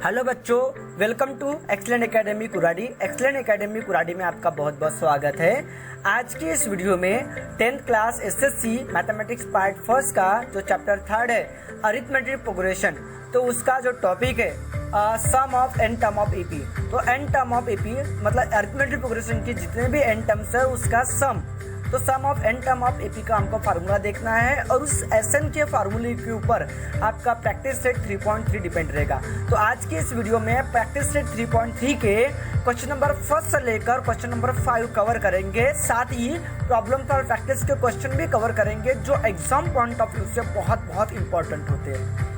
Hello बच्चों, welcome to excellent academy Kuradi. Excellent academy Kuradi में आपका बहुत बहुत स्वागत है। आज की इस वीडियो में 10th class SSC mathematics part first का जो चैप्टर 3 है अरिथमेटिक प्रोग्रेशन, तो उसका जो टॉपिक है sum of n term of AP. तो एन टर्म ऑफ एपी मतलब अरिथमेटिक प्रोग्रेशन की जितने भी एन टर्म्स है उसका सम। तो sum of n term of AP का हमको फार्मूला देखना है और उस एसएन के फार्मूले के ऊपर आपका प्रैक्टिस सेट 3.3 डिपेंड रहेगा। तो आज की इस वीडियो में प्रैक्टिस सेट 3.3 के क्वेश्चन नंबर 1 से लेकर क्वेश्चन नंबर 5 कवर करेंगे। साथ ही प्रॉब्लम फॉर प्रैक्टिस के क्वेश्चन भी कवर करेंगे जो एग्जाम पॉइंट ऑफ व्यू से बहुत इंपॉर्टेंट होते हैं।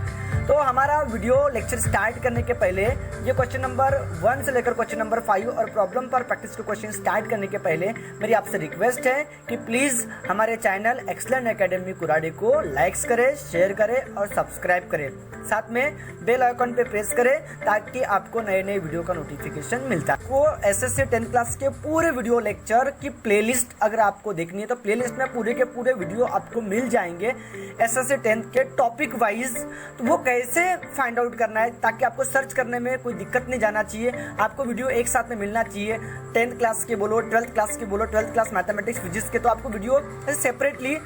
तो हमारा वीडियो लेक्चर स्टार्ट करने के पहले ये क्वेश्चन नंबर 1 से लेकर क्वेश्चन नंबर 5 और प्रॉब्लम पर प्रैक्टिस के क्वेश्चन स्टार्ट करने के पहले मेरी आपसे रिक्वेस्ट है कि प्लीज हमारे चैनल एक्सलेंट एकेडमी कुराडी को लाइक्स करें, शेयर करें और सब्सक्राइब करें। साथ में बेल आइकन पे प्रेस करें ताकि आपको नए नए वीडियो का नोटिफिकेशन मिलता है। वो एसएससी 10th क्लास के पूरे वीडियो लेक्चर की प्लेलिस्ट अगर आपको देखनी है तो प्लेलिस्ट में पूरे के पूरे वीडियो आपको मिल जाएंगे एसएससी 10th के टॉपिक वाइज। तो वो कैसे फाइंड आउट करना है ताकि आपको सर्च करने में कोई दिक्कत नहीं जाना चाहिए, आपको वीडियो एक साथ में मिलना चाहिए। 10th क्लास के बोलो, 12th क्लास के बोलो, 12th क्लास मैथमेटिक्स फिजिक्स के, तो आपको वीडियो सेपरेटली,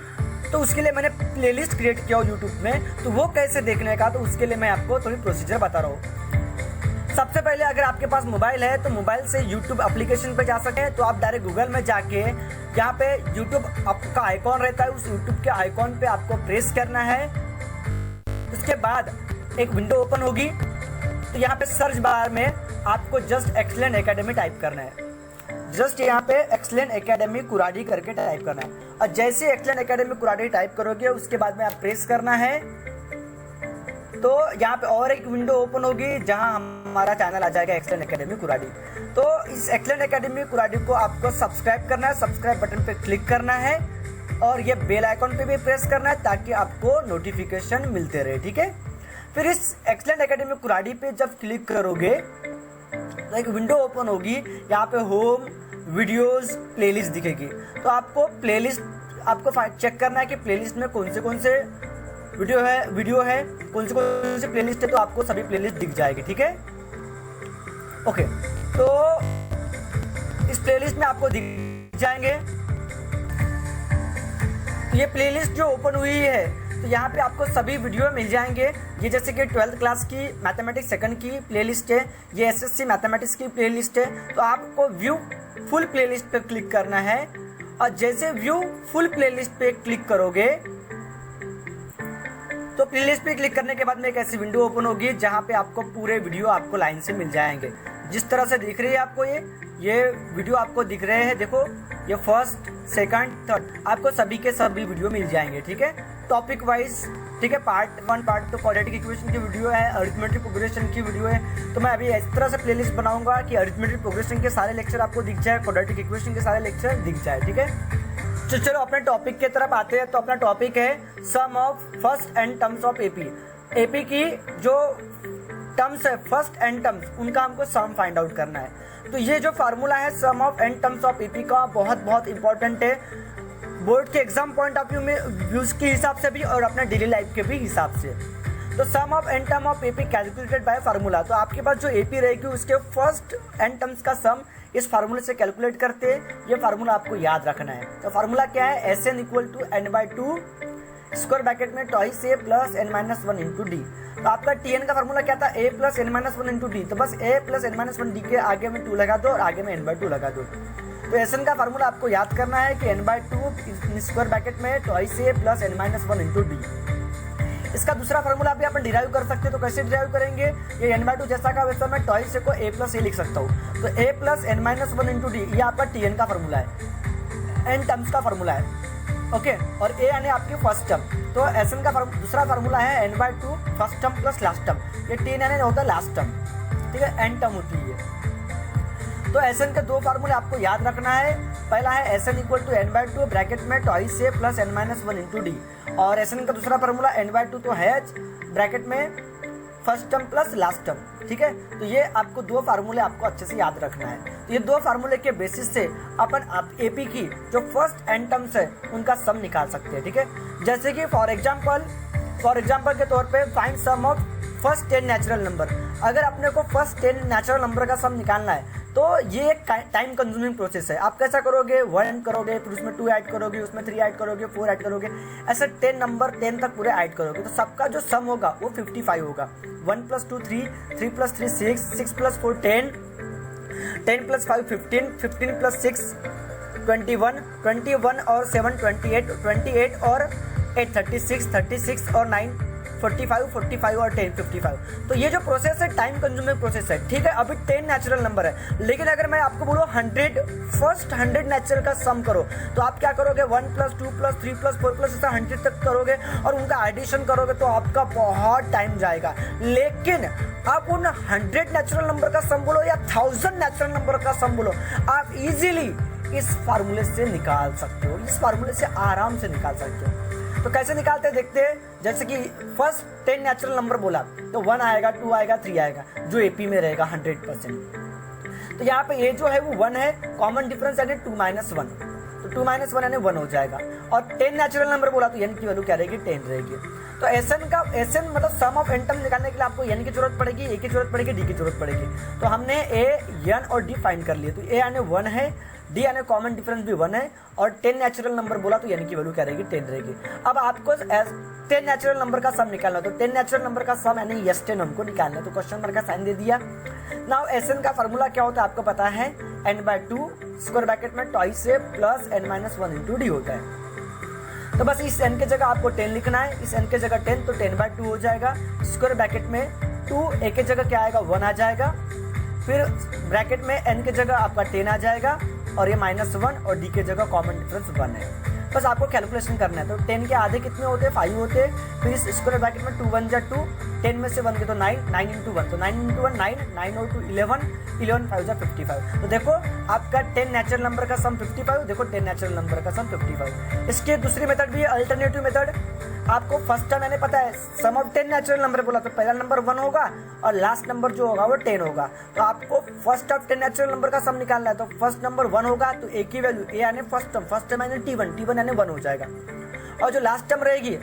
तो उसके लिए मैंने प्लेलिस्ट क्रिएट किया हो यूट्यूब में। तो वो कैसे देखने का, तो उसके लिए मैं आपको थोड़ी प्रोसीजर बता रहा हूँ। सबसे पहले अगर आपके पास मोबाइल है तो मोबाइल से यूट्यूब एप्लीकेशन पे जा सके तो आप डायरेक्ट गूगल में जाके यहाँ पे यूट्यूब आपका आइकॉन रहता है, उस यूट्यूब के आइकॉन पे आपको प्रेस करना है। उसके बाद एक विंडो ओपन होगी तो यहाँ पे सर्च बार में आपको जस्ट एक्सलेंट एकेडमी टाइप करना है। जस्ट यहाँ पे एक्सलेंट एकेडमी कुराडी करके टाइप करना है और जैसे एक्सलेंट एकेडमी कुराडी टाइप करोगे उसके बाद में आप प्रेस करना है तो यहाँ पे और एक विंडो ओपन होगी जहाँ हमारा चैनल आ जाएगा एक्सलेंट एकेडमी कुराडी। तो इस एक्सलेंट एकेडमी कुराडी को आपको सब्सक्राइब करना है, सब्सक्राइब बटन पे क्लिक करना है और ये बेल आइकॉन पे भी प्रेस करना है ताकि आपको नोटिफिकेशन मिलते रहे, ठीक है। फिर इस एक्सलेंट एकेडमी कुराडी पे जब क्लिक करोगे तो एक विंडो ओपन होगी, यहाँ पे होम, वीडियोस, प्लेलिस्ट दिखेगी। तो आपको प्लेलिस्ट आपको चेक करना है कि प्लेलिस्ट में कौन से वीडियो है, कौन से प्लेलिस्ट है, तो आपको सभी प्लेलिस्ट दिख जाएगी, ठीक है। ओके, तो इस प्लेलिस्ट में आपको दिख जाएंगे। तो ये प्लेलिस्ट जो ओपन हुई है तो यहाँ पे आपको सभी वीडियो मिल जाएंगे। ये जैसे कि 12th क्लास की मैथमेटिक्स सेकंड की प्लेलिस्ट है, ये एसएससी मैथमेटिक्स की प्लेलिस्ट है। तो आपको व्यू फुल प्लेलिस्ट पे क्लिक करना है और जैसे व्यू फुल प्लेलिस्ट पे क्लिक करोगे तो प्लेलिस्ट पे क्लिक करने के बाद में एक ऐसी विंडो ओपन होगी जहाँ पे आपको पूरे वीडियो आपको लाइन से मिल जाएंगे। जिस तरह से दिख रही है आपको ये वीडियो आपको दिख रहे हैं, देखो ये फर्स्ट, सेकंड, थर्ड, आपको सभी के सभी वीडियो मिल जाएंगे, ठीक है, टॉपिक वाइज, ठीक है। पार्ट 1 पार्ट 2 क्वाड्रेटिक इक्वेशन की वीडियो है, अरिथमेटिक प्रोग्रेशन की वीडियो है। तो मैं अभी इस तरह से प्लेलिस्ट बनाऊंगा कि अरिथमेटिक प्रोग्रेशन के सारे लेक्चर आपको दिख जाए, क्वाड्रेटिक इक्वेशन के सारे लेक्चर दिख जाए, ठीक है। तो चलो अपने टॉपिक की तरफ आते हैं। तो अपना टॉपिक है sum of first n terms of AP. AP की जो टर्म्स है, फर्स्ट एन टर्म्स, उनका हमको सम फाइंड आउट करना है। तो ये जो फार्मूला है sum of n terms of AP का बहुत इंपॉर्टेंट है बोर्ड के एग्जाम पॉइंट ऑफ व्यू में, व्यूज के हिसाब से भी और अपने डेली लाइफ के भी हिसाब से। तो sum of n term of AP calculated by formula. तो आपके पास जो एपी रहेगी उसके फर्स्ट एन टर्म्स का सम इस फार्मूले से कैलकुलेट करते हैं। ये फार्मूला आपको याद रखना है। तो फार्मूला क्या है, S n equal to n/2 square bracket में twice a plus n-1 into D. तो आपका tn का फार्मूला क्या था, a plus n-1 into D. तो बस a प्लस n-1 डी के आगे में 2 लगा दो और आगे में n/2 लगा दो। तो एसएन का फार्मूला आपको याद करना है कि n/2 स्क्वायर ब्रैकेट में twice a plus n-1 into D. इसका दूसरा फार्मूला भी अपन डिराइव कर सकते हैं। तो कैसे डिराइव करेंगे, ये n/2 जैसा का वैसा मैं टॉइस a को a प्लस a लिख सकता हूँ। तो a plus n-1 into D ये आपका tn का फार्मूला है, n टर्म्स का फार्मूला है, ओके। और a यानी आपकी फर्स्ट टर्म। तो एसएन का दूसरा फार्मूला है n/2 first term plus last term. ये tn यानी होता है लास्ट टर्म, ठीक है, n टर्म होती है। तो एसएन के 2 फार्मूले आपको याद रखना है। पहला है Sn equal to n/2 bracket में twice a plus n-1 into d, और एसएन का दूसरा फार्मूला n/2 तो है ब्रैकेट में first term plus last term, ठीक है। तो ये आपको 2 फार्मूले आपको अच्छे से याद रखना है। तो ये 2 फार्मूले के बेसिस से अपन एपी की जो फर्स्ट एन टर्म्स है उनका सम निकाल सकते हैं, ठीक है। जैसे कि फॉर एग्जाम्पल के तौर पे find sum of first 10 natural number. अगर अपने को फर्स्ट 10 नेचुरल नंबर का सम निकालना है तो ये एक टाइम कंज्यूमिंग प्रोसेस है। आप कैसा करोगे, 1 करोगे, फिर उसमें 2 ऐड करोगे, उसमें 3 ऐड करोगे, 4 ऐड करोगे, ऐसे 10 नंबर 10 तक पूरे ऐड करोगे, तो सबका जो सम होगा वो 55 होगा। 1 + 2 3, 3 + 3 6, 6 + 4 10, 10 + 5 15, 15 + 6 21, 21 और 7 28, 28 और 8 36, 36 और 9 45, 45 और 10 55। तो ये जो प्रोसेस है टाइम कंज्यूमिंग प्रोसेस है, ठीक है। अभी 10 नेचुरल नंबर है, लेकिन अगर मैं आपको बोलूँ 100 फर्स्ट 100 नेचुरल का सम करो तो आप क्या करोगे, 1 + 2 + 3 + 4 + ऐसा 100 तक करोगे और उनका एडिशन करोगे तो आपका बहुत टाइम जाएगा। लेकिन आप उन 100 नेचुरल नंबर का सम बोलो या 1000 नेचुरल नंबर का सम बोलो, आप इजीली इस फार्मूले से निकाल सकते हो, इस फार्मूले से आराम से निकाल सकते हो। तो कैसे निकालते हैं देखते हैं। जैसे कि फर्स्ट 10 नेचुरल नंबर बोला तो 1 आएगा, 2 आएगा, 3 आएगा, जो एपी में रहेगा 100%। तो यहाँ पे ये जो है वो 1 है, कॉमन डिफरेंस यानी 2 - 1, तो 2 - 1 यानी 1 हो जाएगा। और 10 नेचुरल नंबर बोला तो एन की वैल्यू क्या रहेगी, 10 रहेगी। तो एसएन मतलब सम ऑफ एन टर्म निकालने के लिए आपको एन की जरूरत पड़ेगी, ए की जरूरत पड़ेगी, डी की जरूरत पड़ेगी। तो हमने ए, एन और डी फाइंड कर लिए। तो ए यानी 1 है, डी यानी कॉमन डिफरेंस भी 1 है, और 10 नेचुरल नंबर बोला तो एन की वैल्यू क्या रहेगी, 10 रहेगी। अब आपको 10 नेचुरल नंबर का सम निकालना, तो 10 नेचुरल नंबर का सम यानी एस 10 हमको निकालना है। तो क्वेश्चन मार्क का साइन दे दिया। नाउ एसएन का फॉर्मूला क्या होता है आपको पता है, n/2 स्क्वायर ब्रैकेट में ट्वाइस से प्लस n-1 इंटू डी होता है। तो बस इस n के जगह आपको 10 लिखना है, इस n के जगह 10, तो 10/2 हो जाएगा। स्क्वायर ब्रैकेट में 2, a के जगह क्या आएगा, 1 आ जाएगा, फिर ब्रैकेट में n के जगह आपका 10 आ जाएगा, और ये -1 और d के जगह कॉमन डिफरेंस 1 है। बस आपको कैलकुलेशन करना है। तो 10 के आधे कितने होते हैं, 5 होते हैं। फिर इस स्क्वायर ब्रैकेट में 2 × 1 = 2, 10 में से 1 के तो 9, 9 × 1, तो 9 × 1 9, 9 और 2 11, 11 5 = 55। तो देखो आपका 10 नेचुरल नंबर का सम 55, देखो 10 नेचुरल नंबर का सम 55। इसके दूसरी मेथड भी है, अल्टरनेटिव मेथड। आपको फर्स्ट टाइम मैंने पता है सम ऑफ 10 नेचुरल नंबर बोला तो पहला नंबर 1 होगा और लास्ट नंबर जो होगा वो 10 होगा। तो आपको फर्स्ट ऑफ 10 नेचुरल नंबर का सम निकालना है। तो फर्स्ट नंबर 1 होगा तो ए की वैल्यू, ए यानी फर्स्ट टर्म यानी T1, T1 यानी 1 हो जाएगा। और जो लास्ट टर्म रहेगी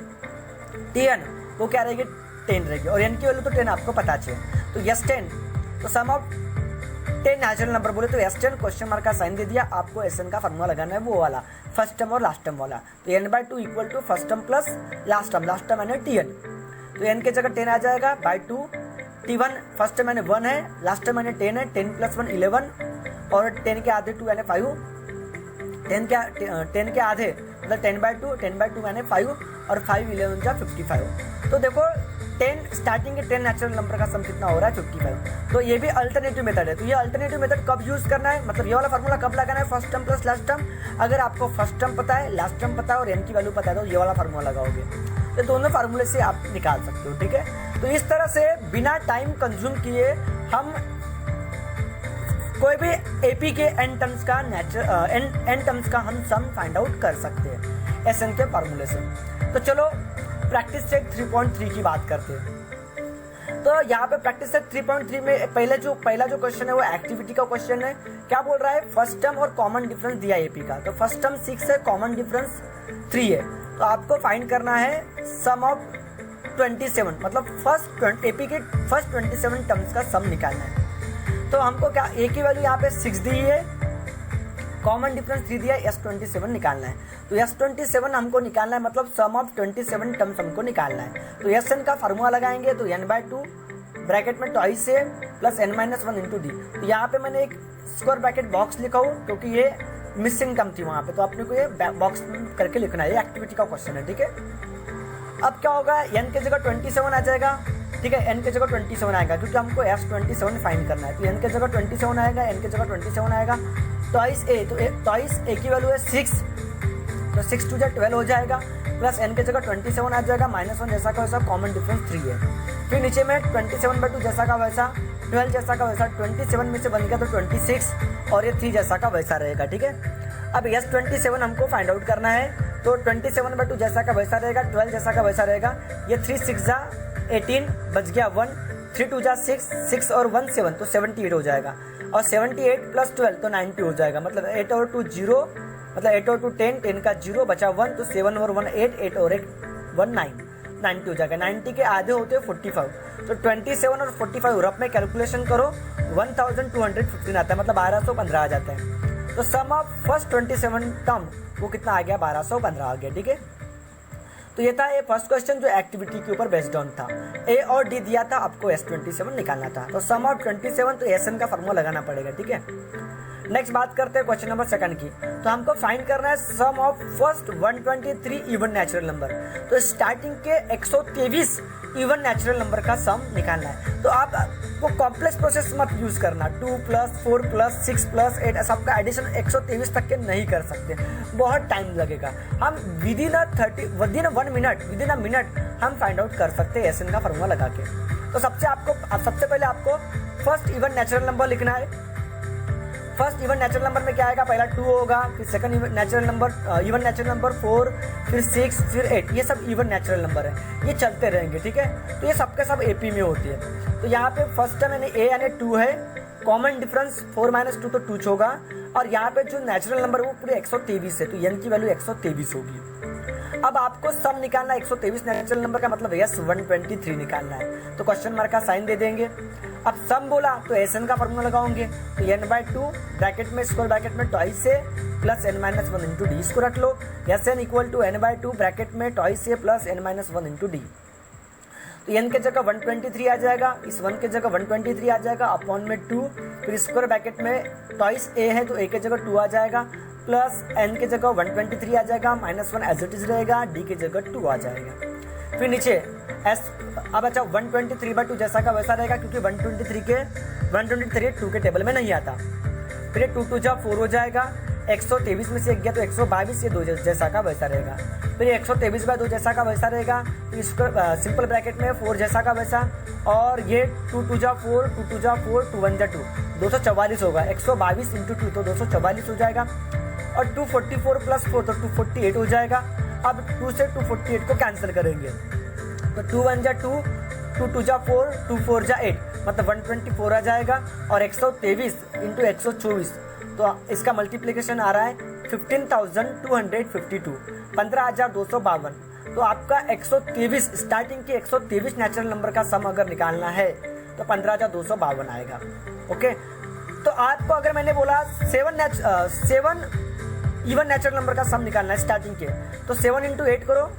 Tn वो क्या रहेगी, 10 रहेगी, और n की वैल्यू तो 10 आपको पता चाहिए। तो यस 10, तो सम ऑफ 10 नेचुरल नंबर बोले तो एस 10, क्वेश्चन मार्क का साइन दे दिया। आपको एस एन का फॉर्मूला लगाना है वो वाला, फर्स्ट टर्म और लास्ट टर्म वाला। तो n/2 = first term plus last term यानी Tn। तो n के जगह 10 आ जाएगा बाई 2, T1 फर्स्ट टर्म यानी 1 है, लास्ट टर्म यानी 10 है, 10 + 1 11, और 10 के आधे 2 यानी 5, 10 के आधे मतलब 10/2 यानी 5, और 5 11 × 55। तो देखो 10 स्टार्टिंग के 10 नेचुरल नंबर का सम कितना हो रहा है, 55। तो ये भी अल्टरनेटिव मेथड है। तो ये अल्टरनेटिव मेथड कब यूज करना है, मतलब ये वाला फार्मूला कब लगाना है, first term plus last term. अगर आपको फर्स्ट टर्म पता है, लास्ट टर्म पता है और n की वैल्यू पता है तो ये वाला फार्मूला लगाओगे। तो दोनों फार्मूले से आप निकाल सकते हो, ठीक है। तो इस तरह से बिना टाइम कंज्यूम किए हम कोई भी एपी के n टर्म्स का हम सम फाइंड आउट कर सकते हैं एसएन के फार्मूले से। तो चलो प्रैक्टिस सेट 3.3 की बात करते हैं। तो यहाँ पे प्रैक्टिस सेट 3.3 में पहला जो क्वेश्चन है वो एक्टिविटी का क्वेश्चन है। क्या बोल रहा है, फर्स्ट टर्म और कॉमन डिफरेंस दिया एपी का। तो फर्स्ट टर्म 6 है, कॉमन डिफरेंस 3 है। तो आपको फाइंड करना है सम ऑफ 27, मतलब एपी के फर्स्ट 27 टर्म्स का सम निकालना है। तो हमको क्या, ए की वैल्यू यहाँ पे 6 दी है, कॉमन डिफरेंस 3 दिया है, S27 निकालना है। तो S27 हमको निकालना है, मतलब सम ऑफ 27 टर्म्स हमको निकालना है। तो Sn का फार्मूला लगाएंगे तो n/2 ब्रैकेट में ट्वाइस से प्लस n-1 इंटू डी। तो यहाँ पे मैंने एक स्क्वायर ब्रैकेट बॉक्स लिखा हो क्योंकि ये मिसिंग टर्म थी वहाँ पे, तो आपने को ये बॉक्स करके लिखना है। ये एक्टिविटी का क्वेश्चन है, ठीक है। अब क्या होगा, n के जगह 27 आ जाएगा, ठीक है। n के जगह 27 आएगा क्योंकि हमको S27 फाइंड करना है। तो n के जगह 27 आएगा, n के जगह 27 आएगा, ट्वाइस ए, तो ट्वाइस ए की वैल्यू है 6, तो 6 × 2 = 12 हो जाएगा, प्लस n के जगह 27 आ जाएगा, -1 जैसा का वैसा, कॉमन डिफरेंस 3 है। फिर नीचे में 27/2 जैसा का वैसा, 12 जैसा का वैसा, 27 में से बन गया तो 26, और ये 3 जैसा का वैसा रहेगा, ठीक है। अब S27 हमको फाइंड आउट करना है। तो 27/2 जैसा का वैसा रहेगा, 12 जैसा का वैसा रहेगा, ये 3 × 6 = 18, बच गया 1, 3 × 2 = 6, 6 और 1 7, तो 78 हो जाएगा, और 78 + 12 तो 90 हो जाएगा। मतलब 8 और 2 0, मतलब 8 और 2 10, 10 का 0 बचा 1, तो 7 और 1 8, 8 और 1 1 9। 90 हो जाएगा। 90 के आधे होते हैं 45, तो 27 और 45 रफ में कैलकुलेशन करो 1215 आता है, मतलब 1215 आ जाता है। तो सम ऑफ फर्स्ट 27 टर्म वो कितना आ गया, 1215 आ गया। ठीक है, तो ये था ये फर्स्ट क्वेश्चन जो एक्टिविटी के ऊपर बेस्ड ऑन था। ए और डी दिया था, आपको S27 निकालना था। तो सम ऑफ 27 तो SN का फॉर्मूला लगाना पड़ेगा। ठीक है, नेक्स्ट बात करते हैं क्वेश्चन नंबर सेकंड की। तो हमको फाइंड करना है sum of first 123 even natural number. तो स्टार्टिंग के 123 इवन नेचुरल नंबर का सम निकालना है। तो आप वो कॉम्प्लेक्स प्रोसेस मत यूज करना, 2 + 4 + 6 + 8 सबका एडिशन 123 तक के नहीं कर सकते, बहुत टाइम लगेगा। हम विदिन अ मिनट हम फाइंड आउट कर सकते हैं SN का फॉर्मूला लगा के। तो सबसे पहले आपको फर्स्ट इवन नेचुरल नंबर लिखना है। फर्स्ट इवन नेचुरल नंबर में क्या आएगा, पहला 2 होगा, फिर सेकंड इवन नेचुरल नंबर 4, फिर 6, फिर 8, ये सब इवन नेचुरल नंबर है, ये चलते रहेंगे। ठीक है, तो ये सबके सब AP में होती है। तो यहाँ पे फर्स्ट टर्म यानी A यानी 2 है, कॉमन डिफरेंस 4 - 2 तो 2 होगा, और यहाँ पे जो नेचुरल नंबर वो पूरे 123 है, तो N की वैल्यू 123 होगी। अब आपको सम निकालना है 123 नेचुरल नंबर का, मतलब S 123 निकालना है। तो क्वेश्चन मार्क का साइन दे देंगे। अब सम बोला तो SN का फॉर्मूला लगाओगे, तो n/2 ब्रैकेट में स्क्वायर ब्रैकेट में टॉइस से प्लस n-1 इंटू डी इसको रख लो। SN equal to n/2 bracket में टॉइस से प्लस n-1 इंटू डी। तो n के जगह 123 आ जाएगा, इस 1 के जगह 123 आ जाएगा, अपॉन में 2, फिर स्क्वायर ब्रैकेट में टॉइस A है तो A के जगह 2 आ जाएगा, प्लस n के जगह 123 आ जाएगा, -1 एज इट इज रहेगा, d के जगह 2 आ जाएगा। फिर नीचे S अब अच्छा 123/2 जैसा का वैसा रहेगा, क्योंकि 123 2 के टेबल में नहीं आता। फिर 2 × 2 = 4 हो जाएगा, 123 में से 1 गया तो 122, ये 2 जैसा का वैसा रहेगा। फिर 123/2 जैसा का वैसा रहेगा, तो इसको सिंपल ब्रैकेट में 4 जैसा का वैसा, और ये 2 × 2 = 4, 2 × 2 = 4, 2 × 1 = 2, 244 होगा। 122 × 2 तो 244 हो जाएगा, और 244 + 4 तो 248 हो जाएगा। अब 2 से 248 को कैंसिल करेंगे, तो 2 × 1 = 2, 2 × 2 = 4, 2 × 4 = 8, मतलब 124 आ जाएगा। और 123 × 124, तो इसका मल्टीप्लिकेशन आ रहा है 15,252, 15,252। तो आपका 123 स्टार्टिंग के 123 नेचुरल नंबर का सम अगर निकालना है तो 15,252 आएगा। ओके, तो आपको अगर मैंने बोला 7 इवन नेचुरल नंबर का सम निकालना है स्टार्टिंग के, तो 7 × 8 करो,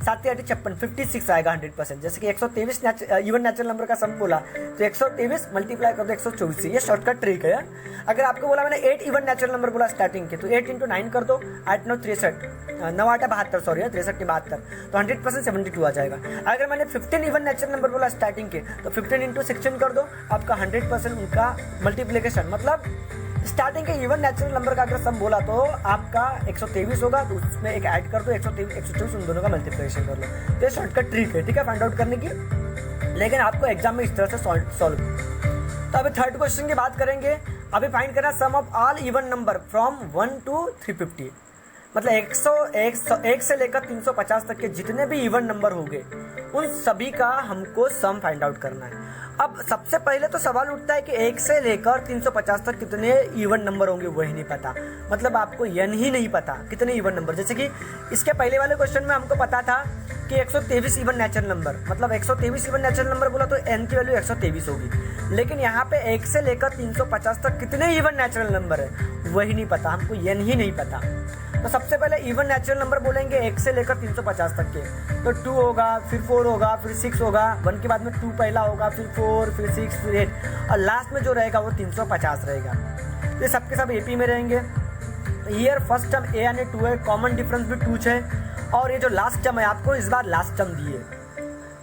7 × 8 = 56, 56 आएगा 100%। जैसे कि 123 इवन नेचुरल नंबर का सम बोला तो 123 मल्टीप्लाई कर दो 124 से, ये शॉर्टकट ट्रिक है। अगर आपको बोला मैंने 8 इवन नेचुरल नंबर बोला स्टार्टिंग के, तो 8 × 9 कर दो, 8 × 9 = 63, 9 × 8 = 72, सॉरी 63 × 72, तो 100% 72 आ जाएगा। अगर मैंने 15 इवन नेचुरल नंबर बोला स्टार्टिंग के, तो 15 × 16 कर दो, आपका 100% उनका मल्टीप्लिकेशन, मतलब स्टार्टिंग के इवन नेचुरल नंबर का अगर सम बोला तो आपका 123 होगा, तो उसमें एक ऐड कर दो 123 124, उन दोनों का मल्टीप्लिकेशन कर लो। तो ये शॉर्टकट ट्रिक है, ठीक है, फाइंड आउट करने की, लेकिन आपको एग्जाम में इस तरह से सॉल्व। तो अभी थर्ड क्वेश्चन की बात करेंगे। अभी फाइंड करना sum of all even number from 1 to 350, मतलब 101 से लेकर 350 तक के जितने भी इवन नंबर होंगे उन सभी का हमको सम फाइंड आउट करना है। अब सबसे पहले तो सवाल उठता है कि 1 से लेकर 350 तक कितने इवन नंबर होंगे वही नहीं पता, मतलब आपको n ही नहीं पता कितने इवन नंबर। जैसे कि इसके पहले वाले क्वेश्चन में हमको पता था कि 123 इवन नेचुरल नंबर, मतलब 123 इवन नेचुरल नंबर बोला तो n की वैल्यू 123 होगी, लेकिन यहाँ पे 1 से लेकर 350 तक कितने इवन नेचुरल नंबर है वही नहीं पता, हमको n ही नहीं पता। तो सबसे पहले इवन नेचुरल नंबर बोलेंगे 1 से लेकर 350 तक के, तो 2 होगा, फिर 4 होगा, फिर 6 होगा, 1 के बाद में 2 पहला होगा, फिर 4, फिर 6, फिर 8, और लास्ट में जो रहेगा वो 350 रहेगा। ये सबके सब AP में रहेंगे। ईयर फर्स्ट टर्म A यानी 2 है, कॉमन डिफरेंस भी 2 है, और ये जो लास्ट टर्म है आपको इस बार लास्ट टर्म दी है,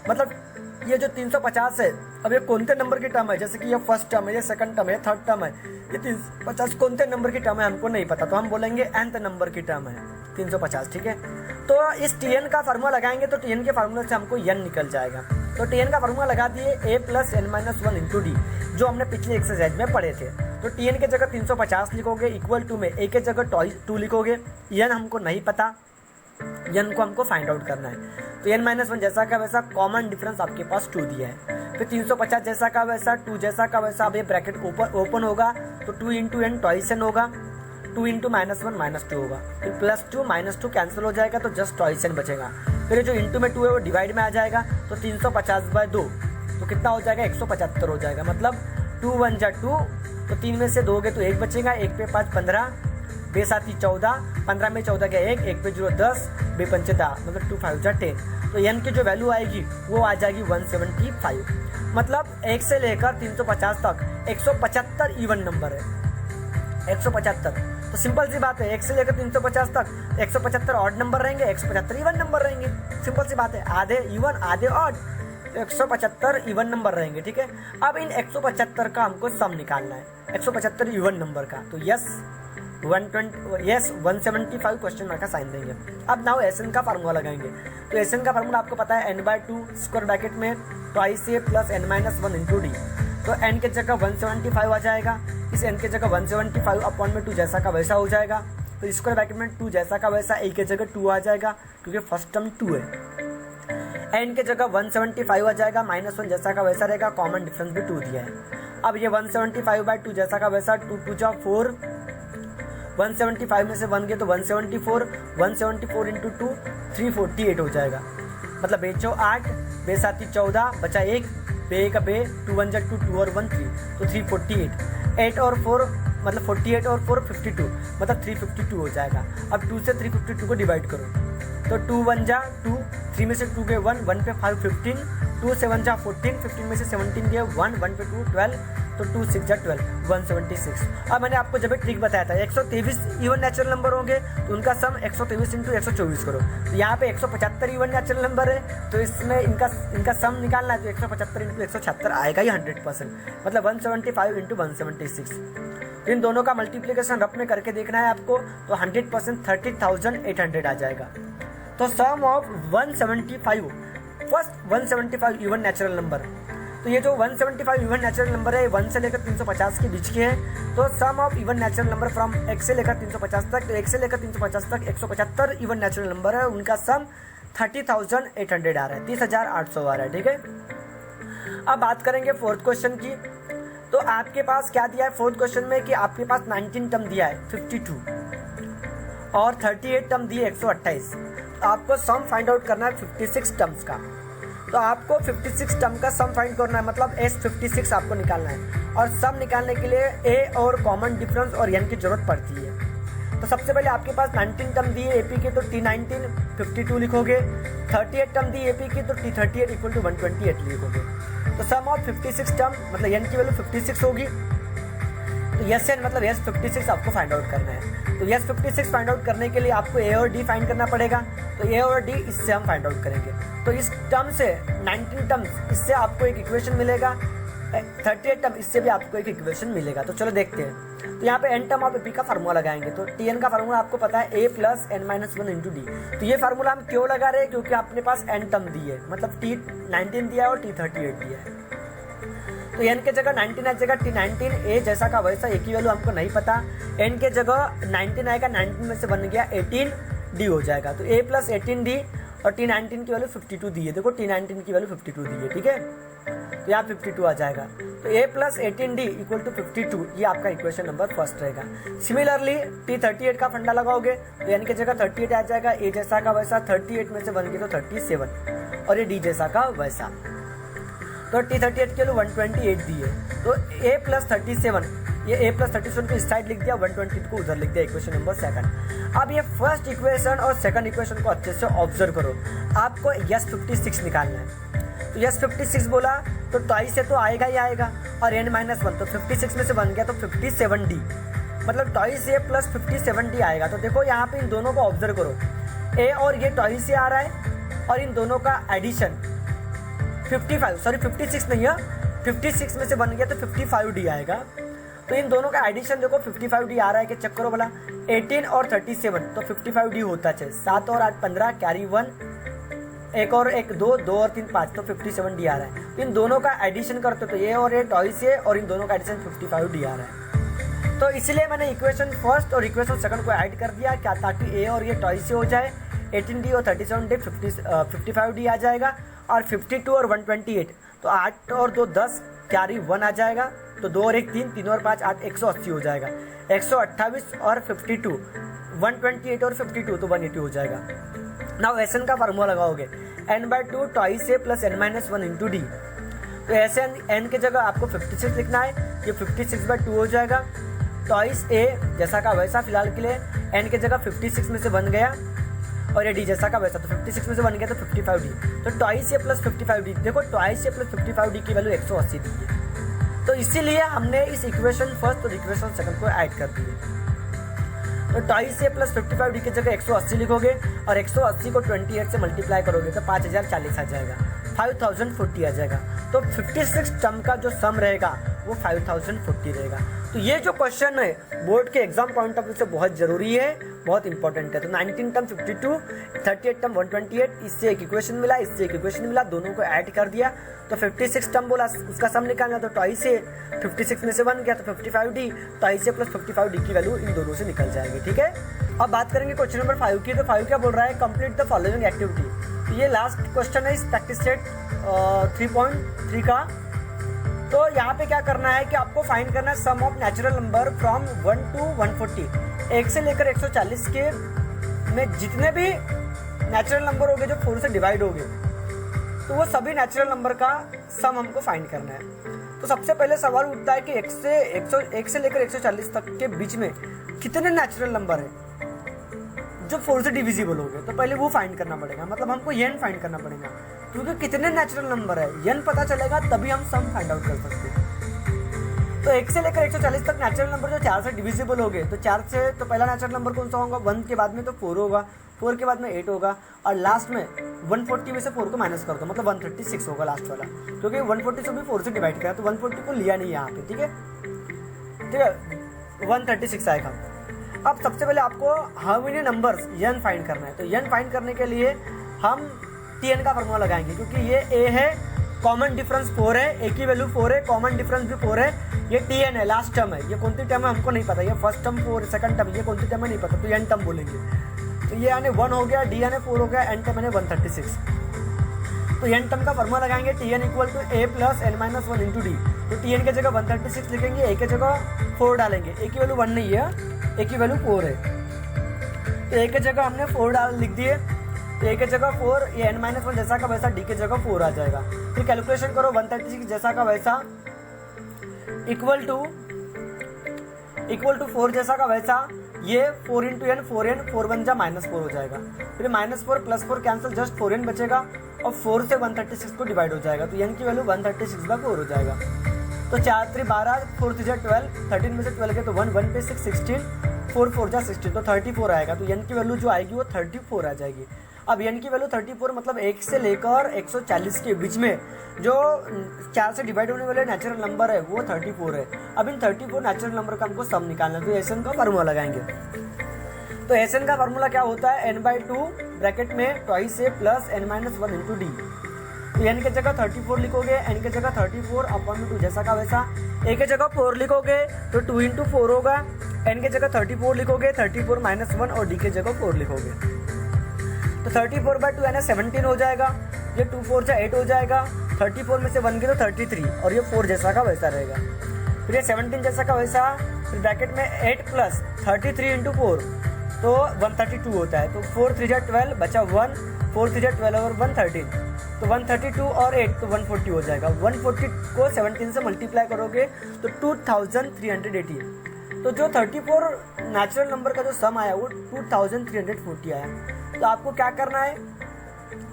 मतलब ये जो 350 है, अब ये कौन से नंबर की टर्म है, जैसे कि ये फर्स्ट टर्म है, ये सेकंड टर्म है, थर्ड टर्म है, ये 350 कौन से नंबर की टर्म है हमको नहीं पता, तो हम बोलेंगे nth नंबर की टर्म है 350, ठीक है। तो इस Tn का फार्मूला लगाएंगे तो Tn के फार्मूले से हमको n निकल जाएगा। तो Tn का फार्मूला लगा दिए a + n-1 इंटू डी, जो हमने पिछले एक्सरसाइज में पढ़े थे। तो Tn के जगह 350 लिखोगे, इक्वल टू में a के जगह 2 लिखोगे, n हमको नहीं पता, n को हमको फाइंड आउट करना है। तो n-1 जैसा का वैसा, कॉमन डिफरेंस आपके पास 2 दिया है, फिर 350 जैसा का वैसा, 2 जैसा का वैसा। अब ये ब्रैकेट ओपन होगा तो 2 × n टॉइस n होगा, 2 × -1 -2 होगा, फिर +2 -2 कैंसिल हो जाएगा तो जस्ट टॉइस n बचेगा, फिर जो इंटू में 2 है वो डिवाइड में आ जाएगा, तो 350/2 तो कितना हो जाएगा 175 हो जाएगा। मतलब 2 1 जा 2, तो 3 में से दोगे तो 1 बचेगा, 1 पे 5 15, बे 7 14, 15 में 14 गया 1, 1 पे 0 10, बे 5 10, मतलब 2 5 जा 10। तो n की जो वैल्यू आएगी वो आ जाएगी 175। मतलब 1 से लेकर 350 तक 175 इवन नंबर है, 175। तो सिंपल सी बात है, 1 से लेकर 350 तक 175 ऑड नंबर रहेंगे, 175 इवन नंबर रहेंगे। सिंपल सी बात है, आधे इवन आधे ऑड, तो 175 इवन नंबर रहेंगे। ठीक है, अब इन 175 का हमको सम निकालना है, 175 इवन नंबर का। तो यस 175 क्वेश्चन मार्क का साइन देंगे। अब नाउ एस एन का फार्मूला लगाएंगे। तो एस एन का फार्मूला आपको पता है n/2 स्क्वायर ब्रैकेट में ट्वाइस ए प्लस n-1 इंटू डी। तो n के जगह 175 आ जाएगा, इस n के जगह 175 अपॉन में 2 जैसा का वैसा हो जाएगा। तो स्क्वायर ब्रैकेट में 2 जैसा का वैसा, a के जगह 2 आ जाएगा क्योंकि फर्स्ट टर्म 2 है। n के जगह 175 आ जाएगा, -1 जैसा का वैसा रहेगा, कॉमन डिफरेंस भी 2 दिया है। अब ये 175/2 जैसा का वैसा, 2 2 जा 4, 175 में से 1 गए तो 174, 174 इंटू 2 348 हो जाएगा। मतलब बेचो 8, बे 7 14, बचा 1, बे का बे, 2 1 जा 2, 2 और 1 3, तो 348, 8 और 4 मतलब 48 और 4 52, मतलब 352 हो जाएगा। अब 2 से 352 को डिवाइड करो, तो 2 1 जा 2, 3 में से 2 गए 1, 1 पे 5 15, 2 7 जा 14, 15 में से 17 गए 1, 1 पे 2 12, तो 2 6 जा 12, 176। अब मैंने आपको जब एक ट्रिक बताया था 123 इवन नेचुरल नंबर होंगे तो उनका सम 123 इंटू 124 करो। तो यहाँ पे 175 इवन नेचुरल नंबर है, तो इसमें इनका सम निकालना है, तो 175 इंटू 176 आएगा ही 100%, मतलब 175 इंटू 176। तो इन दोनों का मल्टीप्लीकेशन रफ में करके देखना है आपको, तो 100% 30,800 आ जाएगा। तो sum of 175, first 175 even natural number, तो ये जो 175 इवन नेचुरल नंबर है 1 से लेकर 350 के बीच के हैं। तो sum of even natural number from 1 से लेकर 350 तक, तो 1 से लेकर 350 तक 175 इवन नेचुरल नंबर है, उनका सम 30,800 आ रहा है, 30,800 आ रहा है। ठीक है, अब बात करेंगे फोर्थ क्वेश्चन की। तो आपके पास क्या दिया है फोर्थ क्वेश्चन में कि आपके पास 19 टर्म दिया है 52 और 38 टर्म दिए 128। आपको सम फाइंड आउट करना है 56 टर्म्स का। तो आपको 56 टर्म का सम फाइंड करना है, मतलब S56 आपको निकालना है। और सम निकालने के लिए A और कॉमन डिफरेंस और n की जरूरत पड़ती है। तो सबसे पहले आपके पास 19 टर्म दिए AP के, तो T19 52 लिखोगे, 38 टर्म दी AP की, तो T38 इक्वल टू 128 लिखोगे। तो सम ऑफ 56 टर्म मतलब n की वैल्यू 56 होगी। तो यस एन मतलब S56 आपको फाइंड आउट करना है। तो S56 फाइंड आउट करने के लिए आपको A और D फाइंड करना पड़ेगा। तो A और D इससे हम फाइंड आउट करेंगे। तो इस टर्म से 19 टर्म इससे आपको एक इक्वेशन मिलेगा, 38 टर्म इससे भी आपको एक इक्वेशन मिलेगा। तो चलो देखते हैं। तो यहाँ पे n टर्म ऑफ AP का फार्मूला लगाएंगे। तो Tn का फार्मूला आपको पता है A plus n-1 into D. तो ये फार्मूला हम क्यों लगा रहे हैं, क्योंकि अपने पास n टर्म दी है, मतलब T19 दिया है और T38 दिया है। तो n के जगह 19 है, जगह T19 A जैसा का वैसा, एक ही वैल्यू हमको नहीं पता। n के जगह 19 आएगा, 19 में से बन गया 18D हो जाएगा। तो A प्लस 18D और T19 की वैल्यू 52 दी है। देखो T19 की वैल्यू 52 दी है, ठीक है, तो यहाँ 52 आ जाएगा। तो A plus 18D equal to 52, ये आपका इक्वेशन नंबर फर्स्ट रहेगा। सिमिलरली T38 का फंडा लगाओगे तो n के जगह 38 आ जाएगा, A जैसा का वैसा, 38 में से बन गया तो 37 और ये D जैसा का वैसा। तो T38 के लिए 128 दी है। तो A प्लस 37, ये A प्लस 37 को इस साइड लिख दिया, 120 को उधर लिख दिया, इक्वेशन नंबर सेकंड। अब ये फर्स्ट इक्वेशन और सेकंड इक्वेशन को अच्छे से ऑब्जर्व करो। आपको S56 निकालना है। तो S56 बोला तो ट्वाइस से तो आएगा ही आएगा, और n-1 तो 56 में से बन गया तो 57D, मतलब ट्वाइस A प्लस 57D आएगा। तो देखो यहाँ पे इन दोनों को ऑब्जर्व करो, A और ये ट्वाइस A आ रहा है और इन दोनों का एडिशन 56 नहीं है, 56 में से बन गया तो 55D आएगा। तो इन दोनों का एडिशन देखो 55D आ रहा है कि चेक करो भला, 18 और 37 तो 55D होता है, 7 और 8 15 कैरी 1, एक और एक 2, 2 और 3 5 तो 57D आ रहा है। तो इन दोनों का एडिशन करते तो ये और ये ट्वाइस है और इन दोनों का एडिशन 55D आ रहा है। तो इसलिए मैंने इक्वेशन फर्स्ट और इक्वेशन सेकंड को ऐड कर दिया क्या, ताकि ए और ये ट्वाइस हो जाए, 18D और 37D 55D आ जाएगा, और 52 और 128 तो 8 और 2 10 कैरी 1 आ जाएगा, तो 2 और 1 3, 3 और 5 8 180 हो जाएगा। 128 और 52, 128 और 52 तो 180 हो जाएगा। नाउ Sn का फार्मूला लगाओगे n/2 twice a plus n-1 into D. तो ऐसे n की जगह आपको 56 लिखना है, ये 56/2 हो जाएगा। टॉइस a जैसा का वैसा, फिलहाल के लिए n की जगह 56 में से बन गया और ये d जैसा का वैसा, तो 56 में से बन गया तो 55d। तो टॉइस a प्लस 55d, देखो टॉइस a प्लस 55d की वैल्यू 180 दी है, तो इसीलिए हमने इस इक्वेशन फर्स्ट और इक्वेशन सेकंड को ऐड कर दिए। तो टॉइस a प्लस 55d की जगह 180 लिखोगे और 180 को 28 से मल्टीप्लाई करोगे तो 5040 आ जाएगा, 5040 आ जाएगा। तो 56 टर्म का जो सम रहेगा वो 5040 रहेगा। तो ये जो क्वेश्चन है बोर्ड के एग्जाम पॉइंट ऑफ व्यू से बहुत जरूरी है, बहुत इंपॉर्टेंट है। तो 19 टर्म 52, 38 टर्म 128, इससे एक इक्वेशन मिला, इससे एक इक्वेशन मिला, दोनों को ऐड कर दिया तो 56 टर्म बोला, उसका सम निकालना। तो टॉइस a 56 में से बन गया तो 55d, toys a plus 55d की वैल्यू इन दोनों से निकल जाएगी। ठीक है, अब बात करेंगे क्वेश्चन नंबर 5 की। तो 5 क्या बोल रहा है, कंप्लीट द फॉलोइंग एक्टिविटी। तो ये लास्ट क्वेश्चन है इस प्रैक्टिस सेट 3.3 का। तो यहाँ पे क्या करना है कि आपको फाइंड करना है sum of natural number from 1 to 140। 1 से लेकर 140 के में जितने भी नेचुरल नंबर होंगे जो 4 से डिवाइड होंगे, तो वो सभी नेचुरल नंबर का सम हमको फाइंड करना है। तो सबसे पहले सवाल उठता है कि 1 से लेकर 140 तक के बीच में कितने नेचुरल नंबर है जो 4 से डिविजिबल हो गए। तो पहले वो फाइंड करना पड़ेगा, मतलब हमको n फाइंड करना पड़ेगा, क्योंकि कितने नेचुरल नंबर है n पता चलेगा तभी हम सम फाइंड आउट कर सकते हैं। तो 1 से लेकर 140 तक नेचुरल नंबर जो 4 से डिविजिबल हो गए, तो 4 से तो पहला नेचुरल नंबर कौन सा होगा, 1 के बाद में तो 4 होगा, 4 के बाद में 8 होगा और लास्ट में 140 में से 4 को माइनस कर दो, मतलब 136 होगा लास्ट वाला, क्योंकि 140 से भी 4 से डिवाइड किया तो 140 को लिया नहीं यहाँ पे। ठीक है, 136 आएगा। अब सबसे पहले आपको how many numbers n find करना है। तो n फाइंड करने के लिए हम tn का फॉर्मूला लगाएंगे, क्योंकि ये a है, कॉमन डिफरेंस 4 है, a की वैल्यू 4 है, कॉमन डिफरेंस भी 4 है, ये tn है, लास्ट टर्म है। ये कौन सी टर्म है हमको नहीं पता, ये फर्स्ट टर्म 4, सेकंड टर्म, ये कौन सी टर्म है नहीं पता, तो n टर्म बोलेंगे। तो ये यानी 1 हो गया, d यानी 4 हो गया, n टर्म यानी 136। तो n टर्म का फॉर्मूला लगाएंगे tn equal to a plus n-1 into D. तो tn की जगह 136 लिखेंगे, a की जगह 4 डालेंगे, a की वैल्यू 1 नहीं है, a की वैल्यू 4 है, तो a की जगह हमने 4 लिख दिए। तो a की जगह 4, ये n-1 जैसा का वैसा, d की जगह 4 आ जाएगा। फिर कैलकुलेशन करो, 136 जैसा का वैसा इक्वल टू 4 जैसा का वैसा, ये 4 इंटू n, 4n, 4 बन जा -4 हो जाएगा। फिर -4 + 4 कैंसिल, जस्ट 4n बचेगा और 4 से 136 को डिवाइड हो जाएगा, तो n की वैल्यू 136/4 हो जाएगा। तो 4 3 12, 4 3 12, 13 में से 12 गए तो 1 1 पे 6 16, 4 4 जा 16, तो 34 आएगा। तो n की वैल्यू जो आएगी वो 34 आ जाएगी। अब n की वैल्यू 34 मतलब 1 से लेकर 140 के बीच में जो 4 से डिवाइड होने वाले नेचुरल नंबर है वो 34 है। अब इन 34 नेचुरल नंबर का हमको सम निकालना है, तो Sn का फार्मूला लगाएंगे। तो Sn का फार्मूला क्या होता है, n/2 ब्रैकेट में twice a plus n-1 into D. तो n की जगह 34 लिखोगे, n की जगह 34/2 जैसा का वैसा, a की जगह 4 लिखोगे तो 2 इंटू 4 होगा, n की जगह 34 लिखोगे, 34 -1 और d की जगह 4 लिखोगे, तो 34/2 यानी 17 हो जाएगा। ये 2 4 से 8 हो जाएगा, 34 में से 1 गए तो 33 और ये 4 जैसा का वैसा रहेगा। फिर ये 17 जैसा का वैसा, फिर ब्रैकेट में 8 प्लस 33 इंटू 4 तो 132 होता है। तो 4 3 जा 12 बचा 1, 4 3 जा 12 और 1 13, तो 132 और 8 तो 140 हो जाएगा। 140 को 17 से मल्टीप्लाई करोगे तो 2380। तो जो 34 नेचुरल नंबर का जो सम आया वो 2340 आया। तो आपको क्या करना है,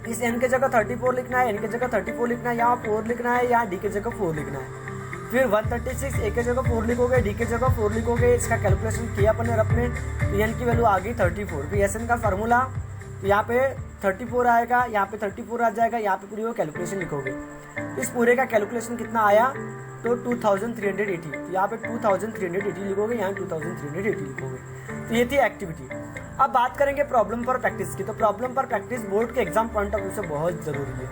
इस n की जगह 34 लिखना है, n की जगह 34 लिखना है, यहाँ 4 लिखना है, यहाँ d की जगह 4 लिखना है। फिर 136 a की जगह 4 लिखोगे, d की जगह 4 लिखोगे, इसका कैलकुलेशन किया अपन ने अपने, तो n की वैल्यू आ गई 34। फिर Sn का फार्मूला, तो यहाँ पे 34 आएगा, यहाँ पे 34 आ जाएगा, यहाँ पे पूरी वो कैलकुलेशन लिखोगे। इस पूरे का कैलकुलेशन कितना आया तो 2380, तो यहाँ पे 2380 लिखोगे, यहाँ 2380 लिखोगे। तो ये थी एक्टिविटी। अब बात करेंगे प्रॉब्लम पर प्रैक्टिस की। तो प्रॉब्लम पर प्रैक्टिस बोर्ड के एग्जाम पॉइंट ऑफ व्यू से बहुत जरूरी है।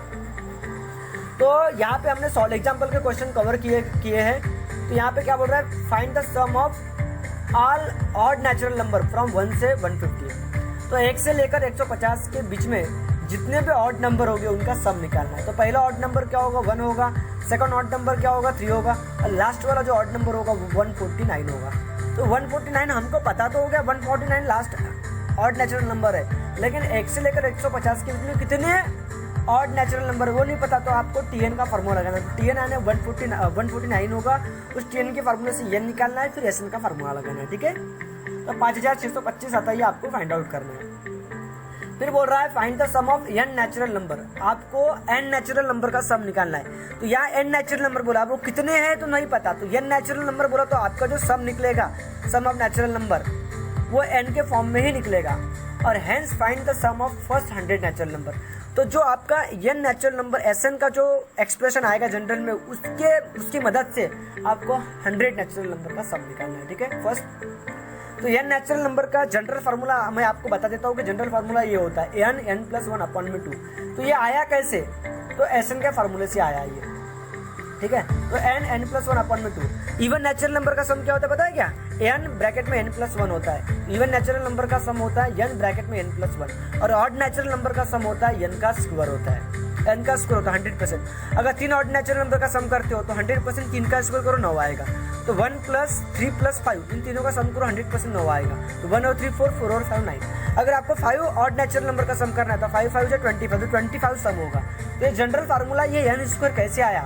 तो यहाँ पे हमने सॉल्व एग्जाम्पल के क्वेश्चन कवर किए हैं। तो यहाँ पे क्या बोल रहा है, find the sum of all odd natural number from 1 से 150। तो 1 से लेकर 150 के बीच में जितने भी ऑड नंबर होंगे उनका सम निकालना है। तो पहला ऑड नंबर क्या होगा, 1 होगा, सेकंड ऑड नंबर क्या होगा, 3 होगा, और लास्ट वाला जो ऑड नंबर होगा वो 149 होगा। तो 149 हमको पता तो हो गया, 149 लास्ट ऑड नेचुरल नंबर है, लेकिन 1 से लेकर 150 के बीच में कितने ऑड नेचुरल नंबर वो नहीं पता, तो आपको टीएन का फार्मूला लगाना है। टीएन आने 149 होगा, उस टीएन के फार्मूले से एन निकालना है, फिर एसएन का फार्मूला लगाना है, ठीक है। तो 5625 आता है, आपको फाइंड आउट करना है। फिर बोल रहा है find the sum of N natural number, आपको एन नेचुरल नंबर का सम निकालना है। तो यहाँ एन नेचुरल नंबर बोला, वो कितने हैं तो नहीं पता, तो एन नेचुरल नंबर बोला तो आपका जो सम निकलेगा, सम ऑफ नेचुरल नंबर, वो एन के फॉर्म में ही निकलेगा। और hence find the sum of first 100 natural number. तो जो आपका एन नेचुरल नंबर एसएन का जो एक्सप्रेशन आएगा जनरल में, उसकी मदद से आपको 100 नेचुरल नंबर का सम निकालना है, ठीक है। फर्स्ट तो एन नेचुरल नंबर का जनरल फार्मूला मैं आपको बता देता हूँ कि जनरल फार्मूला ये होता है एन एन प्लस 1 अपॉन में 2। तो ये आया कैसे, तो एसएन के फार्मूले से आया ये, ठीक है। तो एन एन प्लस 1 अपॉन में 2। इवन नेचुरल नंबर का सम क्या होता है पता है क्या, एन ब्रैकेट में एन प्लस 1 होता है। इवन नेचुरल नंबर का सम होता है एन ब्रैकेट में एन प्लस 1, और ऑड नेचुरल नंबर का सम होता है एन का स्क्वायर होता है। एन का स्क्वायर होता है 100%। अगर 3 ऑड नेचुरल नंबर का सम करते हो तो 100% 3 का स्क्वायर करो 9 आएगा। तो 1 + 3 + 5 इन तीनों का सम करो 100% 9 आएगा। तो 1 और 3 4 4 और 5 9। अगर आपको 5 ऑड नेचुरल नंबर का सम करना है तो 5 5 = 25, तो 25 सम होगा। तो ये जनरल फार्मूला ये एन स्क्वायर कैसे आया,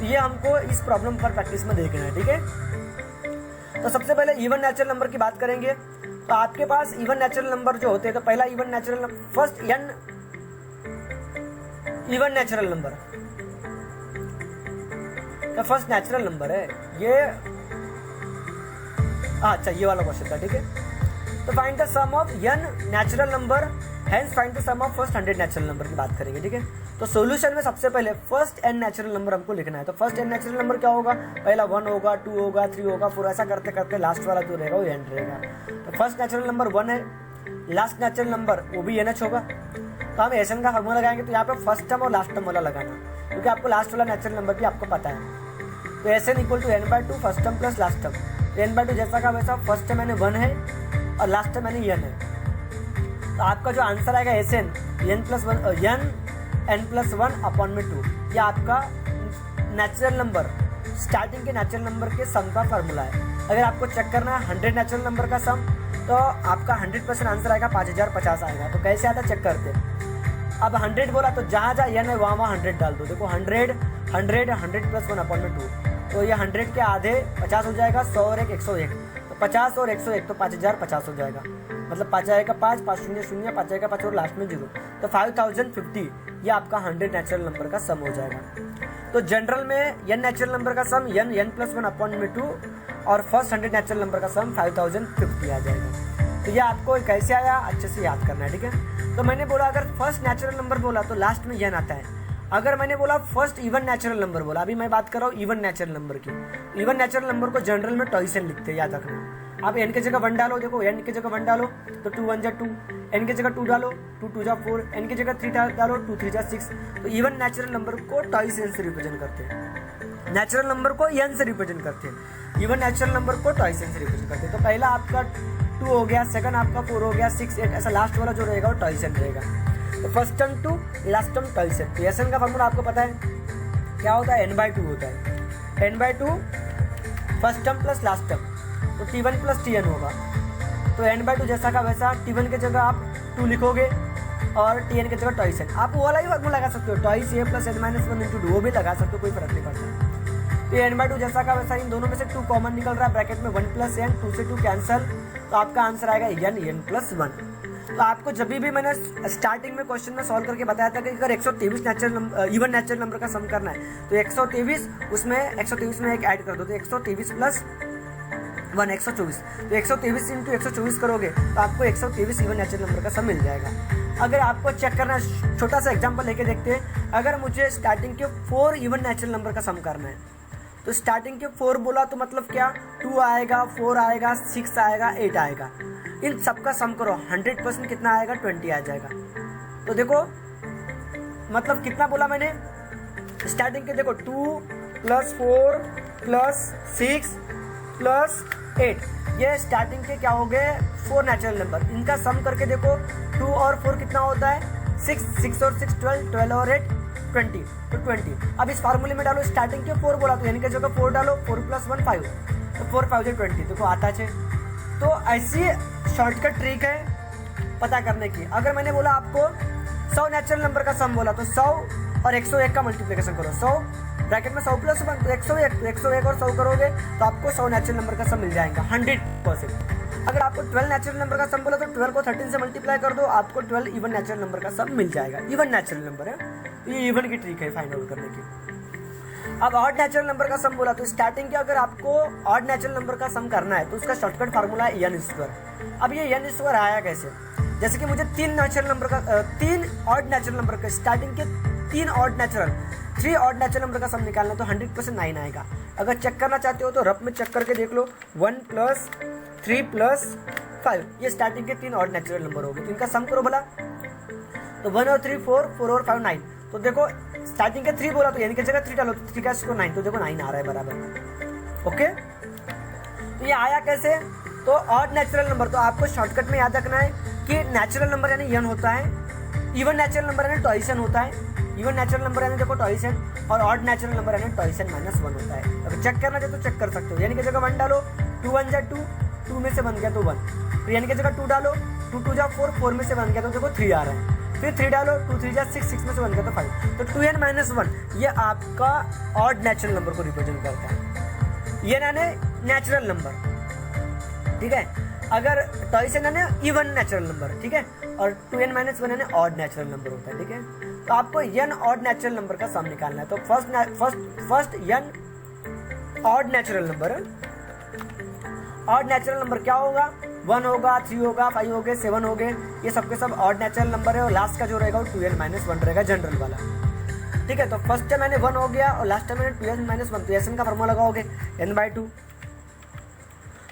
ये हमको इस प्रॉब्लम पर प्रैक्टिस में देखना है, ठीक है। तो सबसे पहले इवन नेचुरल नंबर की बात करेंगे। तो आपके पास इवन नेचुरल नंबर जो होते हैं, तो पहला even natural first N even natural number, तो फर्स्ट नेचुरल नंबर है ये, अच्छा ये वाला क्वेश्चन था, ठीक है। तो find the sum of N natural number, hence find the sum of first 100 natural number की बात करेंगे, ठीक है। तो सॉल्यूशन में सबसे पहले फर्स्ट एन नेचुरल नंबर हमको लिखना है। तो फर्स्ट एन नेचुरल नंबर क्या होगा, पहला 1 होगा, 2 होगा, 3 होगा, 4, ऐसा करते करते लास्ट वाला जो रहेगा वो एन रहेगा। तो फर्स्ट नेचुरल नंबर 1 है, लास्ट नेचुरल नंबर वो भी एन एच होगा। तो हम एसएन का फार्मूला लगाएंगे, तो यहाँ पे फर्स्ट टर्म और लास्ट टर्म वाला लगाना, क्योंकि आपको लास्ट वाला नेचुरल नंबर भी आपको पता है। तो SN equal to n/2 first term plus last term. तो n/2 जैसा का वैसा, फर्स्ट टर्म मैंने 1 है और लास्ट टर्म मैंने n है। तो आपका जो आंसर आएगा एसएन n+1 अपॉन में 2। ये आपका नेचुरल नंबर, स्टार्टिंग के नेचुरल नंबर के सम का फार्मूला है। अगर आपको चेक करना है 100 नेचुरल नंबर का सम, तो आपका 100% आंसर आएगा 5050 आएगा। तो कैसे आता चेक करते हैं। अब 100 बोला तो जहाँ जहाँ n है वहाँ 100 डाल दो। देखो 100 + 1 अपॉन में 2, तो ये 100 के आधे 50 हो जाएगा, 100 और 1 101। तो 50 और 101 तो 5050 हो जाएगा। मतलब 5 आएगा 5, 5 0 0, 5 आएगा 5 और लास्ट में 0, तो 5050 ये आपका 100 नेचुरल नंबर का सम हो जाएगा। तो जनरल में n नेचुरल नंबर का सम n n+ 1 अपॉन में 2, और फर्स्ट 100 नेचुरल नंबर का सम 5050 आ जाएगा। तो ये आपको कैसे आया अच्छे से याद करना है, ठीक है। तो मैंने बोला अगर फर्स्ट नेचुरल नंबर बोला तो लास्ट में n आता है। अगर मैंने बोला फर्स्ट इवन नेचुरल नंबर बोला, अभी मैं बात कर रहा हूँ इवन नेचुरल नंबर की। इवन नेचुरल नंबर को जनरल में टॉइस एन लिखते हैं, याद रखना। आप n की जगह 1 डालो, देखो n की जगह 1 डालो तो 2 1 2, n की जगह 2 डालो 2 2 4, n की जगह 3 डालो 2 3 6। तो इवन नेचुरल नंबर को टॉइस एन से रिप्रेजेंट करते हैं, नेचुरल नंबर को n से रिप्रेजेंट करते हैं, इवन नेचुरल नंबर को टॉइस एन से रिप्रेजेंट करते हैं। तो पहला आपका 2 हो गया, सेकंड आपका 4 हो गया, 6 8, ऐसा लास्ट वाला जो रहेगा वो टॉइस एन रहेगा। तो first term 2, last term twice N. तो एसएन का फार्मूला आपको पता है क्या होता है, n/2 होता है। n/2 first term plus last term, तो t1 + tn होगा। तो n/2 जैसा का वैसा, t1 की जगह आप 2 लिखोगे और tn की जगह टॉइस एन। आप वो वाला ही फार्मूला लगा सकते हो, टॉइस a + n-1 × 2, वो भी लगा सकते हो, कोई फर्क नहीं पड़ता। तो n/2 जैसा का वैसा, इन दोनों में से 2 कॉमन निकल रहा है, ब्रैकेट में 1 + n, 2 से 2 कैंसल, तो आपका आंसर आएगा n+1। तो आपको जब भी मैंने स्टार्टिंग में क्वेश्चन में सॉल्व करके बताया था कि अगर 123 इवन नेचुरल नंबर का सम करना है तो 123 में एक ऐड कर दो, तो 123 + 1 124। तो 123 × 124 करोगे तो आपको 123 इवन नेचुरल नंबर का सम मिल जाएगा। अगर आपको चेक करना, छोटा सा एग्जांपल लेके देखते हैं। अगर मुझे स्टार्टिंग के 4 इवन नेचुरल नंबर का सम करना है, तो स्टार्टिंग के 4 बोला तो मतलब क्या, 2 आएगा, 4 आएगा, 6 आएगा, 8 आएगा। इन सबका सम करो, 100% कितना आएगा, 20 आ जाएगा। तो देखो मतलब कितना बोला मैंने, स्टार्टिंग के देखो 2 + 4 + 6 + 8, ये स्टार्टिंग के क्या हो गए 4 नेचुरल नंबर। इनका सम करके देखो 2 और 4 कितना होता है, 6 6 और 6 12, 12 और 8 20, तो 20। अब इस फार्मूले में डालो, स्टार्टिंग के 4 बोला तो यानी कि जगह 4 डालो, 4 + 1 5, तो 4 5 20, देखो आता है। तो ऐसी शॉर्टकट ट्रिक है पता करने की। अगर मैंने बोला आपको 100 नेचुरल नंबर का सम बोला तो 100 और 101 का मल्टीप्लिकेशन करो, 100 ब्रैकेट में 100 प्लस 1 तो 101, तो 101 और 100 करोगे तो आपको 100 नेचुरल नंबर का सम मिल जाएगा 100%। अगर आपको 12 नेचुरल नंबर का सम बोला तो 12 को 13 से मल्टीप्लाई कर दो, आपको 12 इवन नेचुरल नंबर का सम मिल जाएगा। इवन नेचुरल नंबर है, ये इवन की ट्रिक है फाइंड आउट करने की। अब ऑड नेचुरल नंबर का सम बोला तो स्टार्टिंग के अगर आपको ऑड नेचुरल नंबर का सम करना है तो उसका शॉर्टकट फार्मूला है n स्क्वायर। अब ये n स्क्वायर आया कैसे, जैसे कि मुझे 3 नेचुरल नंबर का 3 ऑड नेचुरल नंबर का स्टार्टिंग के 3 ऑड नेचुरल नंबर का सम निकालना तो 100% 9 आएगा। अगर चेक करना चाहते हो तो रफ में चेक करके देख लो, 1 + 3 + 5 ये स्टार्टिंग के 3 ऑड नेचुरल नंबर हो गए। तो इनका सम करो भला, तो 1 और 3 4, 4 और 5 9। तो देखो स्टार्टिंग के 3 बोला तो यानी कि जगह 3 डालो तो 3 का स्क्वायर 9, तो देखो 9 आ रहा है बराबर। ओके, तो ये आया कैसे, तो ऑड नेचुरल नंबर तो आपको शॉर्टकट में याद रखना है कि नेचुरल नंबर यानी n होता है, इवन नेचुरल नंबर यानी टॉइस n होता है। इवन नेचुरल नंबर यानी देखो टॉइस n, और ऑड नेचुरल नंबर यानी टॉइस n - 1 होता है। अगर चेक करना चाहे तो चेक कर सकते हो, यानी कि जगह 1 डालो, 2 1 जा 2, 2 में से बन गया तो 1, तो यानी कि जगह 2 डालो, 2 2 जा 4, 4 में से बन गया तो देखो 3 आ रहा है, फिर 3 डालो, 2 3 जा 6, 6 में से बन गया तो 5, तो 2n - 1 ये आपका ऑड नेचुरल नंबर को रिप्रेजेंट करता है। ये यानी नेचुरल नंबर, ठीक है। अगर टॉइस n यानी इवन नेचुरल नंबर, ठीक है, और 2n - 1 यानी ऑड नेचुरल नंबर होता है, ठीक है। तो आपको n ऑड नेचुरल नंबर का सम निकालना है। तो first n odd natural number, odd natural number क्या होगा, 1 होगा, 3 होगा, 5 हो गए, 7 हो गए, ये सबके सब ऑड नेचुरल नंबर है। और लास्ट का जो रहेगा वो 2n - 1 रहेगा, जनरल वाला, ठीक है। तो फर्स्ट टाइम मैंने 1 हो गया और लास्ट टाइम मैंने 2n - 1, तो एसएन का फॉर्मूला लगाओगे n/2,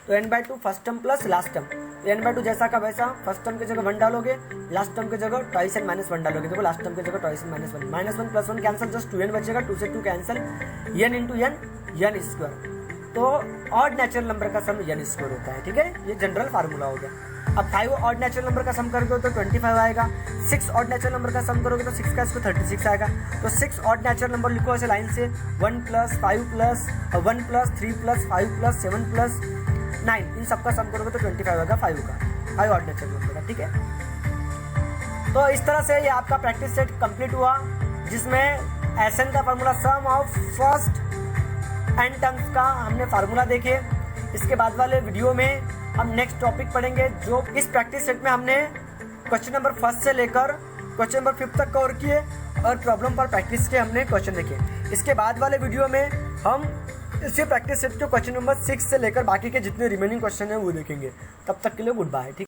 तो n/2 first term plus last term, तो n/2 जैसा का वैसा, फर्स्ट टर्म की जगह 1 डालोगे, लास्ट टर्म की जगह टॉइस n - 1 डालोगे। देखो लास्ट टर्म की जगह toys n - 1, -1 + 1 cancel, just 2n बचेगा, 2 से 2 कैंसिल, n × n स्क्वायर। तो ऑड नेचुरल नंबर का सम n स्क्वायर होता है, ठीक है, ये जनरल फार्मूला हो गया। अब 5 ऑड नेचुरल नंबर का सम करोगे तो 25 आएगा, 6 ऑड नेचुरल नंबर का सम करोगे तो 6 का स्क्वायर 36 आएगा। तो 6 ऑड नेचुरल नंबर लिखो ऐसे लाइन से, 1 + 5 + 1 + 3 + 5 + 7 + 9, इन सबका सम करोगे तो 25 आएगा 5 का, 5 ऑड नेचुरल नंबर का, ठीक है। तो इस तरह से ये आपका प्रैक्टिस सेट कंप्लीट हुआ, जिसमें एसएन का formula sum of first n terms का हमने फार्मूला देखे। इसके बाद वाले वीडियो में हम नेक्स्ट टॉपिक पढ़ेंगे, जो इस प्रैक्टिस सेट में हमने क्वेश्चन नंबर 1 से लेकर क्वेश्चन नंबर 5 तक कवर किए और प्रॉब्लम पर प्रैक्टिस के हमने क्वेश्चन देखे। इसके बाद वाले वीडियो में हम इसी प्रैक्टिस सेट के क्वेश्चन नंबर 6 से लेकर बाकी के जितने रिमेनिंग क्वेश्चन हैं वो देखेंगे। तब तक के लिए गुड बाय, ठीक।